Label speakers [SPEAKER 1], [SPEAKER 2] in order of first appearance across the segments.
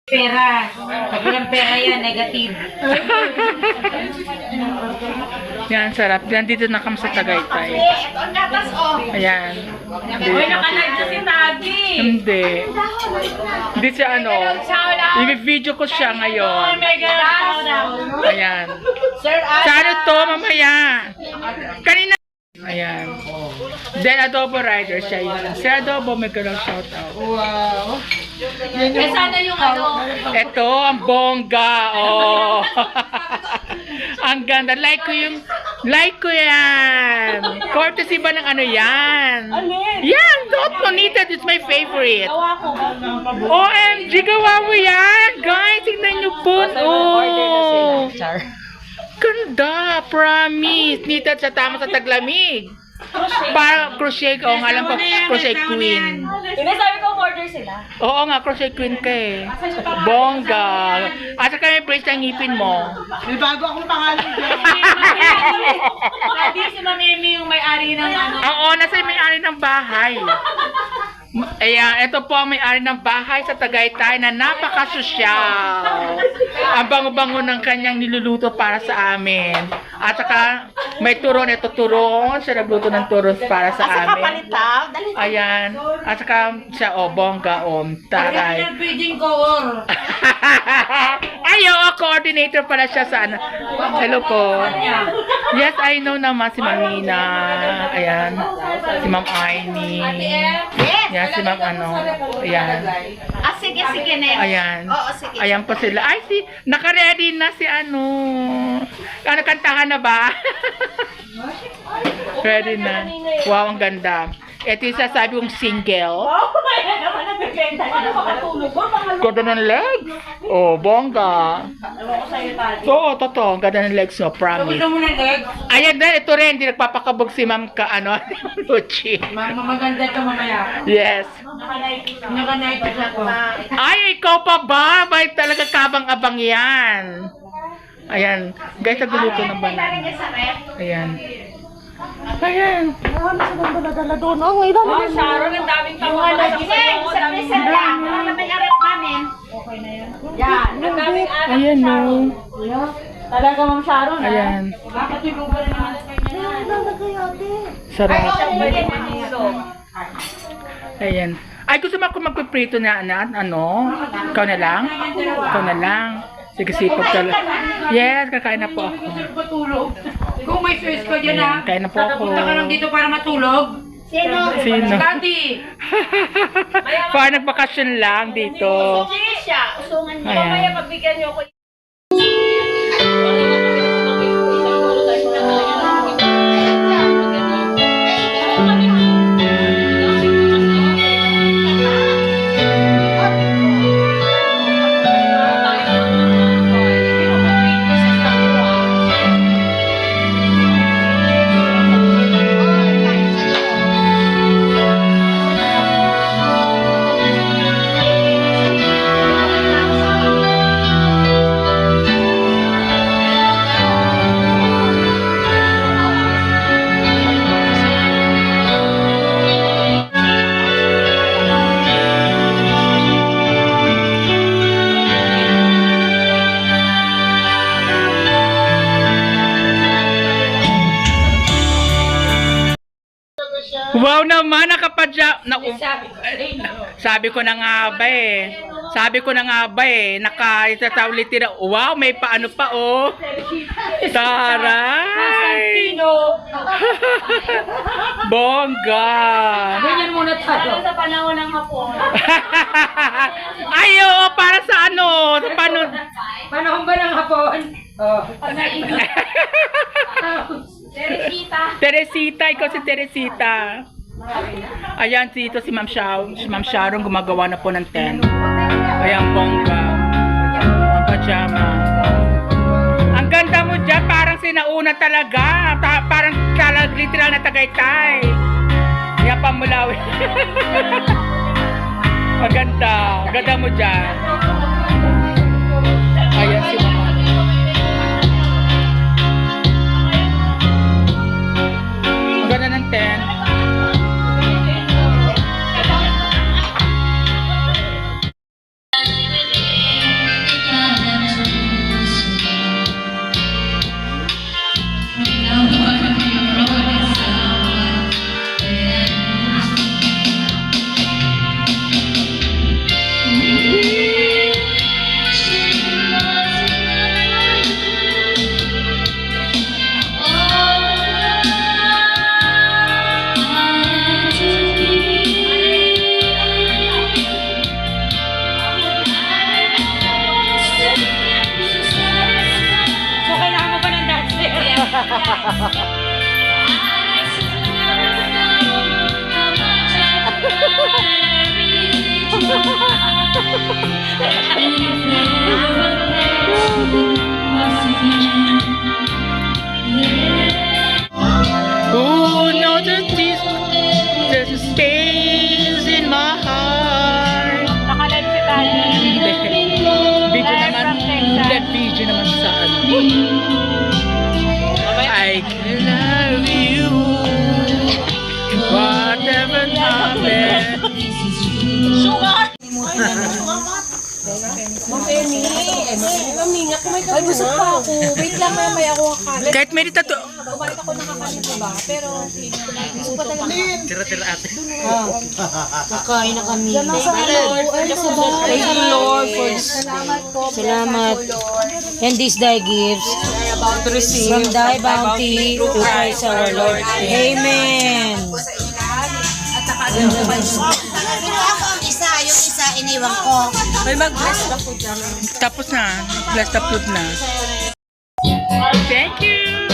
[SPEAKER 1] Pera. Pag walang pera yan, negative.
[SPEAKER 2] Yan, sarap. Yan, dito na kami sa Tagaytay. Ayan.
[SPEAKER 1] Uy, nakalive na si Tagi.
[SPEAKER 2] Hindi. Hindi siya ano. I-video ko siya ngayon. Ayan. Sa ano to, mamaya. Kanina. Ayan. Then Adobo Rider siya yun. Si Adobo, may ganun shoutout.
[SPEAKER 1] Wow. Eh, sana yung ano.
[SPEAKER 2] Ito, ang bongga. Oh. Ang ganda. Like ko yan. Courtesy ba ng ano yan? Yan, Dot Nonited is my favorite.
[SPEAKER 1] Gawa ko.
[SPEAKER 2] OMG, gawa mo yan. Guys, tignan nyo po. Oh. Ganda, promise. Knitted sa tama sa taglamig. Para crochet ka. O nga lang po, crochet queen.
[SPEAKER 1] Hindi, sabi ko order sila.
[SPEAKER 2] Oo nga, crochet queen ka eh. Bongga. At saka may brace ng ngipin mo.
[SPEAKER 3] May bago akong pangalan dyan.
[SPEAKER 1] Sabi si Mamemi yung may-ari ng ano.
[SPEAKER 2] Oo, nasa may-ari ng bahay. Ayan, ito po ang may-ari ng bahay sa Tagaytay na napaka-sosyal. Ang bango-bango ng kanyang niluluto para sa amin. At saka may turon, ito turon. Siya nagluto ng turon para sa amin. Ayan. At saka siya, bongga, taray.
[SPEAKER 1] Pwedeng ko
[SPEAKER 2] Ay, coordinator pala siya sa ano. Hello po. Yes, I know naman si Ma'am Nina. Ayan. Si Ma'am Aini. Yan, si Ma'am ano. Ayan.
[SPEAKER 1] Sige na yun.
[SPEAKER 2] Ayan.
[SPEAKER 1] Oo, sige.
[SPEAKER 2] Ayan pa sila. Ay, naka-ready na si ano. Ano, kantahan na ba? Ready na. Wow, ang ganda. Ito yung sasabi kong single. Ganda ng legs. Oh, bongga. Oo, totoo. Ang ganda ng legs mo, promise.
[SPEAKER 1] mo na leg.
[SPEAKER 2] Ayan na, ito rin. Hindi nagpapakabog si Ma'am ka, ano, Luchi.
[SPEAKER 1] Maganda ka mamaya.
[SPEAKER 2] Yes.
[SPEAKER 1] Naka-night ako.
[SPEAKER 2] Ay, ikaw pa ba? May talaga kabang-abang yan. Ayan. Guys, nagluluto ng banana. Ayan. Ayan.
[SPEAKER 1] Oh, Sharon, ang daming tawa. Sa prison lang. Wala may arep namin. Okay na yan. Yan. Ang daming arep.
[SPEAKER 2] Ayan, no.
[SPEAKER 1] Talaga, Ma'am Sharon, ha?
[SPEAKER 2] Ayan.
[SPEAKER 1] Bakit yung lugar naman sa kanya?
[SPEAKER 2] Sarap.
[SPEAKER 1] Ay,
[SPEAKER 2] Ayan. Ay, gusto mo ako magpiprito na, ano? Ikaw na lang? Ikaw na lang. Sige, sipag talaga. Yes, kakain na po ako.
[SPEAKER 1] matulog. Kung may choice ka dyan, ha?
[SPEAKER 2] Kain na po ako.
[SPEAKER 1] Punta ka lang dito para matulog.
[SPEAKER 2] Sino?
[SPEAKER 1] Daddy!
[SPEAKER 2] Para nagbakasyon lang dito.
[SPEAKER 1] Siya, usungan niyo.
[SPEAKER 2] Ayan.
[SPEAKER 1] Mamaya pagbigyan niyo ako.
[SPEAKER 2] Wow naman, nakapadya. Sabi ko na nga ba eh. Sabi ko na nga ba eh. Naka-itatawlit na. Wow, may paano pa oh. Taray. Bongga.
[SPEAKER 1] Ganyan muna tayo. Sa panahon ng hapon.
[SPEAKER 2] Ay, oo, para sa ano? Sa
[SPEAKER 1] Panahon ba ng hapon? Oh.
[SPEAKER 2] Teresita, ikaw si Teresita. Ayan, dito si Ma'am Sharon. Si Ma'am Sharon gumagawa na po ng tent. Ayan, bongga. Ang pajama. Ang ganda mo dyan, parang sinauna talaga. Parang literal na Tagaytay. Yan, Pamulawi. Ang ganda. Ang ganda mo dyan. Ayan si Ma'am. Ang ganda ng tent. Who knows that there's a space in my heart?
[SPEAKER 1] Nakalive si Tanya.
[SPEAKER 2] Video naman. Hindi, video naman sa ano. I can love you. Whatever happens.
[SPEAKER 1] Ay, busog pa ako. Wait lang, may ako kakalit.
[SPEAKER 2] Kahit may dito to.
[SPEAKER 1] Kumalit ako nakakalit, diba? Pero, busog pa talaga.
[SPEAKER 2] Tira-tira ate.
[SPEAKER 4] Kakain na kami.
[SPEAKER 1] Thank you, Lord, for this. Salamat po.
[SPEAKER 4] Salamat. And this thy gifts from thy bounty to Christ our Lord. Amen.
[SPEAKER 5] Kinuha ko ang isa, yung isa iniwan ko.
[SPEAKER 2] Tapos na. Bless the fruit na. Thank you.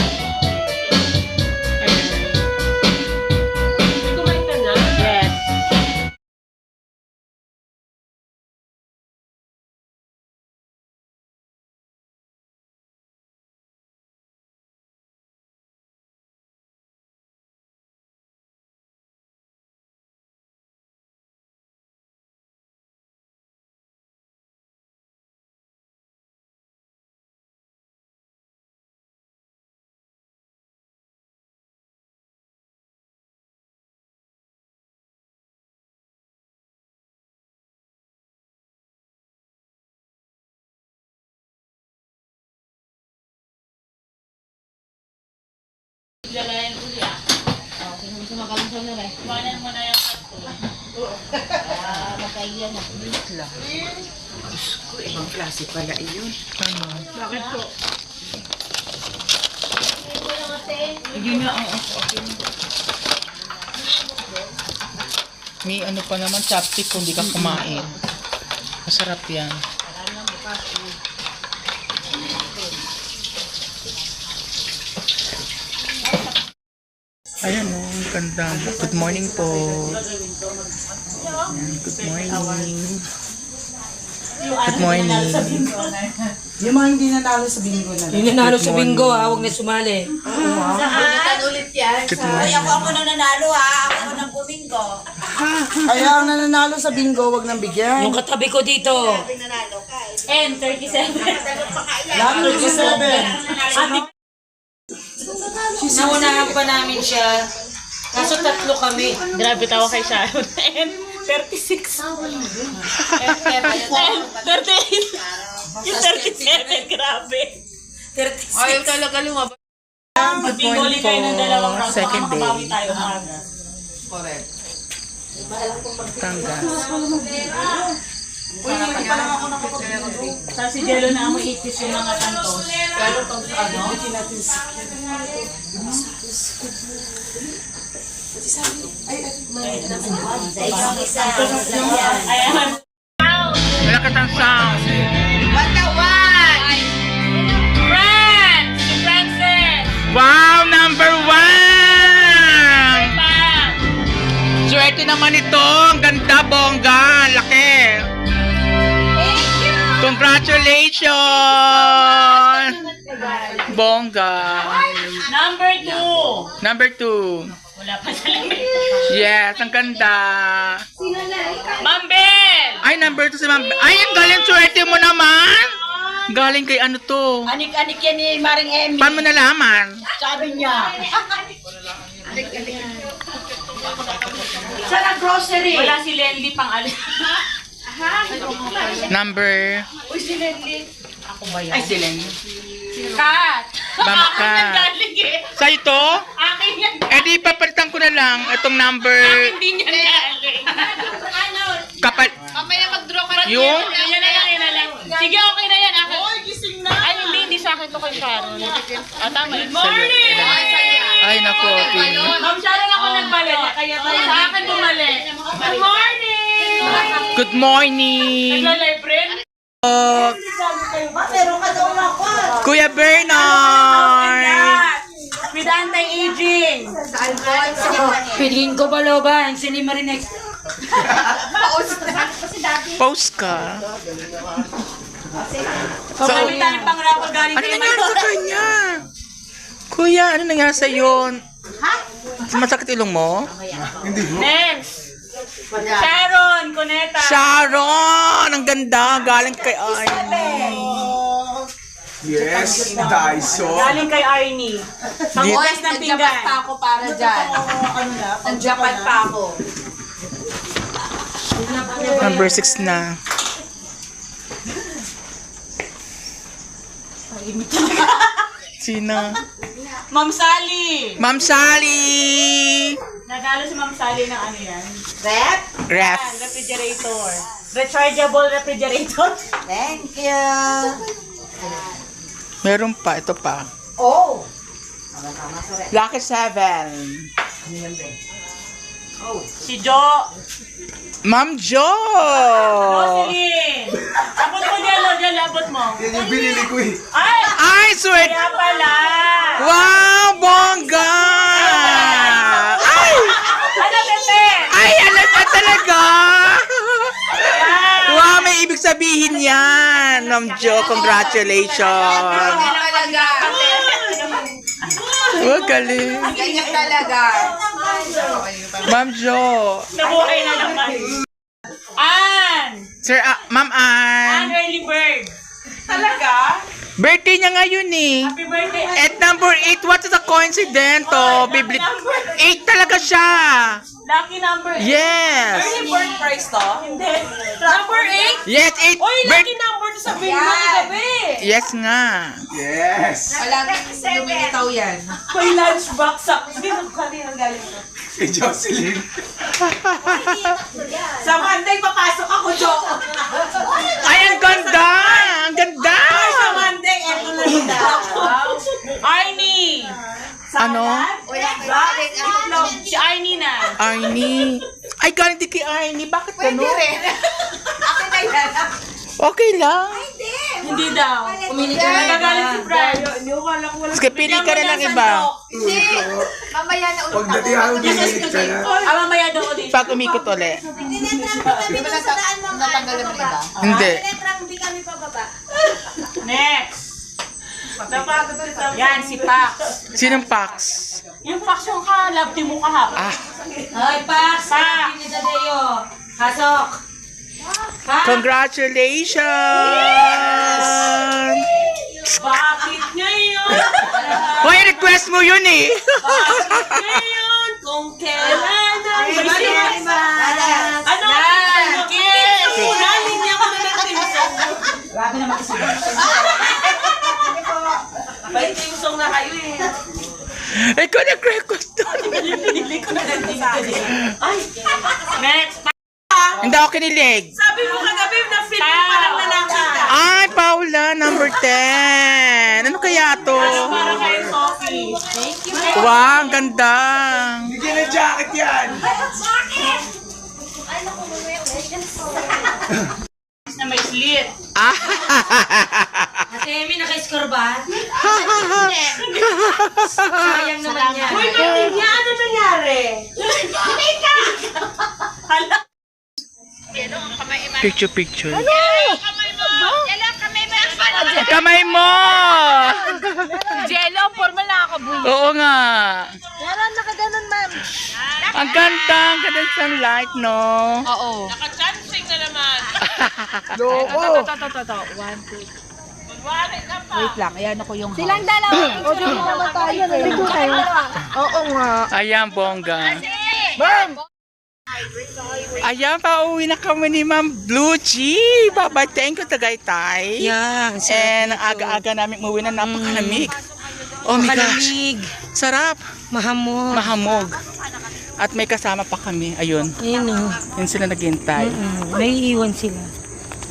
[SPEAKER 2] Yes.
[SPEAKER 3] Ibang klase pala iyon.
[SPEAKER 2] Ano?
[SPEAKER 3] Bakit po?
[SPEAKER 2] May ano pa naman, chopstick kung di ka kumain. Masarap yan. Ayan o, ang ganda. Good morning po. Ayan, good morning. Good morning.
[SPEAKER 3] Yung mga hindi nanalo sa bingo na.
[SPEAKER 4] Yung nanalo sa bingo, huwag na sumali.
[SPEAKER 2] Good morning.
[SPEAKER 5] Ako nang nanalo ha, ako nang bumingo.
[SPEAKER 3] Kaya ang nananalo sa bingo, wag nang bigyan.
[SPEAKER 4] Yung katabi ko dito.
[SPEAKER 5] Nanalo ka.
[SPEAKER 1] N37.
[SPEAKER 3] Lahat 37.
[SPEAKER 4] Naunahan pa namin siya. Kaso tatlo kami.
[SPEAKER 1] Grabe tawa kay Sharon. N36. N38. Yung 37, grabe.
[SPEAKER 4] 36.
[SPEAKER 1] Ayaw talaga lumabas.
[SPEAKER 2] Good morning po. Second day.
[SPEAKER 1] Tayo umaga.
[SPEAKER 2] Tangas.
[SPEAKER 1] Sa si Jello na mo itis yung mga tantos. Ayan.
[SPEAKER 2] Malakas ang sound.
[SPEAKER 1] Friends! Si Francis!
[SPEAKER 2] Wow, number 1!
[SPEAKER 1] Pa!
[SPEAKER 2] Swerte naman ito. Ang ganda, bongga. Ang laki. Congratulations! Bongga.
[SPEAKER 1] Number 2.
[SPEAKER 2] Number 2.
[SPEAKER 1] Wala pa sa lamig.
[SPEAKER 2] Yes, ang ganda.
[SPEAKER 1] Mambel!
[SPEAKER 2] Ay, number 2 si Ma'am. Ay, ang galing swerte mo naman. Galing kay ano to?
[SPEAKER 5] Anik-anik yan ni Maring Emmy.
[SPEAKER 2] Paano mo nalaman?
[SPEAKER 5] Sabi niya. Sa grocery.
[SPEAKER 1] Wala si Lendy pang alis.
[SPEAKER 2] Number.
[SPEAKER 5] Uy, si Lenny.
[SPEAKER 2] Ay, silen.
[SPEAKER 1] Kat!
[SPEAKER 2] Ma'am
[SPEAKER 1] Akin
[SPEAKER 2] Kat.
[SPEAKER 1] yan galing eh.
[SPEAKER 2] Sa ito?
[SPEAKER 1] Akin yan.
[SPEAKER 2] Eh di papalitan ko na lang itong number.
[SPEAKER 1] Hindi niya galing.
[SPEAKER 2] Kapal.
[SPEAKER 1] Mamaya mag-draw ka
[SPEAKER 2] Yung?
[SPEAKER 1] Yan na lang, yan na lang. Sige, okay na yan. Akin. Oy, gising na. Ay, hindi sa akin to kay Sharon. Tama. Good morning!
[SPEAKER 2] Ay, naku. Okay.
[SPEAKER 1] Ma'am Sharon ako nagbalik. Kaya sa akin bumalik. Good morning!
[SPEAKER 2] Good morning.
[SPEAKER 1] Nagla-library?
[SPEAKER 5] Meron ka daw ako.
[SPEAKER 2] Kuya Bernard.
[SPEAKER 1] with anti-aging.
[SPEAKER 4] Piliin ko Baloban, si Marinex.
[SPEAKER 2] Post ka. So,
[SPEAKER 1] Kami tayo pang raffle galing
[SPEAKER 2] ano
[SPEAKER 1] kay
[SPEAKER 2] nangyari sa kanya? Kuya, ano nangyari sa'yo? Masakit ilong mo?
[SPEAKER 1] Next. Sharon Cuneta.
[SPEAKER 2] Sharon! Ang ganda! Galing kay Arnie.
[SPEAKER 6] Yes, Daiso.
[SPEAKER 1] Galing kay Arnie. Panghugas ng pinggan.
[SPEAKER 5] ako para dyan. Nag-Japan pa ako.
[SPEAKER 2] Number 6 na. Sino?
[SPEAKER 1] Ma'am Sally.
[SPEAKER 2] Ma'am Sally!
[SPEAKER 1] Nagalo si Ma'am Sally ng ano yan?
[SPEAKER 5] Rep,
[SPEAKER 2] Ref.
[SPEAKER 1] Yan, refrigerator. Rechargeable refrigerator.
[SPEAKER 5] thank you.
[SPEAKER 2] Meron pa. Ito pa.
[SPEAKER 5] Oh,
[SPEAKER 2] Lucky 7.
[SPEAKER 1] Si Jo.
[SPEAKER 2] Ma'am Jo!
[SPEAKER 1] Roselyn. Abot mo dyan, Lodyan. Abot mo.
[SPEAKER 6] Yan yung binili ko eh.
[SPEAKER 1] Ay!
[SPEAKER 2] Ay, sweet!
[SPEAKER 1] Kaya pala.
[SPEAKER 2] Wow, bongga! Ay!
[SPEAKER 1] Ano, Pepe?
[SPEAKER 2] Ay, alam ka talaga! Wow, may ibig sabihin yan. Ma'am Jo, congratulations. Oh, galing.
[SPEAKER 5] ganyan talaga.
[SPEAKER 2] Ma'am Jo.
[SPEAKER 1] Nabuhay na naman. Ann!
[SPEAKER 2] Sir, Ma'am
[SPEAKER 1] Ann
[SPEAKER 2] Ann.
[SPEAKER 1] Early Bird. Talaga?
[SPEAKER 2] Birthday niya ngayon eh.
[SPEAKER 1] Happy birthday.
[SPEAKER 2] At number 8, what is a coincidence? Oh, bibli... 8 talaga siya.
[SPEAKER 1] Lucky number.
[SPEAKER 2] Yes.
[SPEAKER 1] Early bird price to? Hindi. Number 8?
[SPEAKER 2] Yes, 8.
[SPEAKER 1] Uy, lucky number to sa bingo ni gabi.
[SPEAKER 2] Yes nga.
[SPEAKER 6] Yes.
[SPEAKER 5] Walang lumilitaw yan.
[SPEAKER 1] May lunchbox sa... Sino kanina galing to?
[SPEAKER 6] Kay Jocelyn.
[SPEAKER 1] Sa Monday, papasok ako, Jo.
[SPEAKER 2] Ay, ang ganda! Ang ganda!
[SPEAKER 1] Sa Monday, eto na nila. Arnie!
[SPEAKER 2] Ano?
[SPEAKER 1] Itlog. Si Arnie na.
[SPEAKER 2] Arnie. Ay, galing din kay Arnie. Bakit gano'n?
[SPEAKER 5] Akin na yan.
[SPEAKER 2] Okay lang.
[SPEAKER 1] Hindi daw.
[SPEAKER 4] Pumili ka na.
[SPEAKER 1] Nagagalit si Brad.
[SPEAKER 2] Sige, pili ka na ng iba.
[SPEAKER 5] Mamaya na ulit
[SPEAKER 6] Huwag na di ako dinilit ka na.
[SPEAKER 1] Mamaya daw ko dito.
[SPEAKER 2] Pag umikot ulit.
[SPEAKER 5] Di ba natanggal naman iba?
[SPEAKER 2] Hindi.
[SPEAKER 1] Next. Yan, si Pax.
[SPEAKER 2] Sinong Pax?
[SPEAKER 1] Yung Pax yung ka-love team mo kahapon.
[SPEAKER 2] Ah,
[SPEAKER 4] Ay, Pax! Hindi na Dayo. Pasok!
[SPEAKER 2] congratulations!
[SPEAKER 1] Bakit ngayon?
[SPEAKER 2] Hoy, request mo yun eh.
[SPEAKER 1] Bakit ngayon? Kung kailan ang maliban. Ano? Kiss! Galing niya ko na nag-timsong.
[SPEAKER 4] Grabe naman kasi.
[SPEAKER 1] May timsong na kayo eh.
[SPEAKER 2] Ikaw nag-request doon.
[SPEAKER 1] Pinili ko na nag-timsong. Ay! Next!
[SPEAKER 2] Hindi ako kinilig.
[SPEAKER 1] Sabi mo kagabi na film pa lang na nakita.
[SPEAKER 2] Ay, Paula, number 10. Ano kaya to?
[SPEAKER 1] Para kay Sophie.
[SPEAKER 2] Wow, ang ganda.
[SPEAKER 6] Bigyan ng jacket yan.
[SPEAKER 1] Na may slit.
[SPEAKER 2] Ah,
[SPEAKER 4] Ate Amy, naka-score ba? Sayang naman yan.
[SPEAKER 1] Uy, Martina, ano nangyari? Hala.
[SPEAKER 2] picture. Kamay mo!
[SPEAKER 1] Jello, formal na ako, boy.
[SPEAKER 2] Oo nga.
[SPEAKER 1] Meron, nakaganon, ma'am.
[SPEAKER 2] Ang ganda ng sunlight, no?
[SPEAKER 1] Oo. Naka-chancing na naman.
[SPEAKER 6] Loko.
[SPEAKER 1] Wait lang, ayan ako yung silang dalawa. O, dito naman tayo. Dito tayo. Oo nga.
[SPEAKER 2] Ayan, bongga. Ayan, pauwi na kami ni Ma'am Blue G. Bye-bye. Thank you, Tagaytay.
[SPEAKER 4] Yan,
[SPEAKER 2] And ang aga-aga namin umuwi na napakalamig. Oh my gosh.
[SPEAKER 4] Kalamig.
[SPEAKER 2] Sarap.
[SPEAKER 4] Mahamog.
[SPEAKER 2] Mahamog. At may kasama pa kami. Ayun.
[SPEAKER 4] Yun o.
[SPEAKER 2] Yun sila naghintay.
[SPEAKER 4] May iwan sila.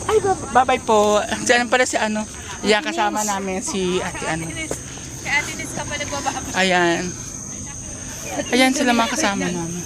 [SPEAKER 2] Ay, bye-bye po. Diyan pala si ano. Yan, kasama namin si ate ano. Ayan. Ayan sila mga kasama namin.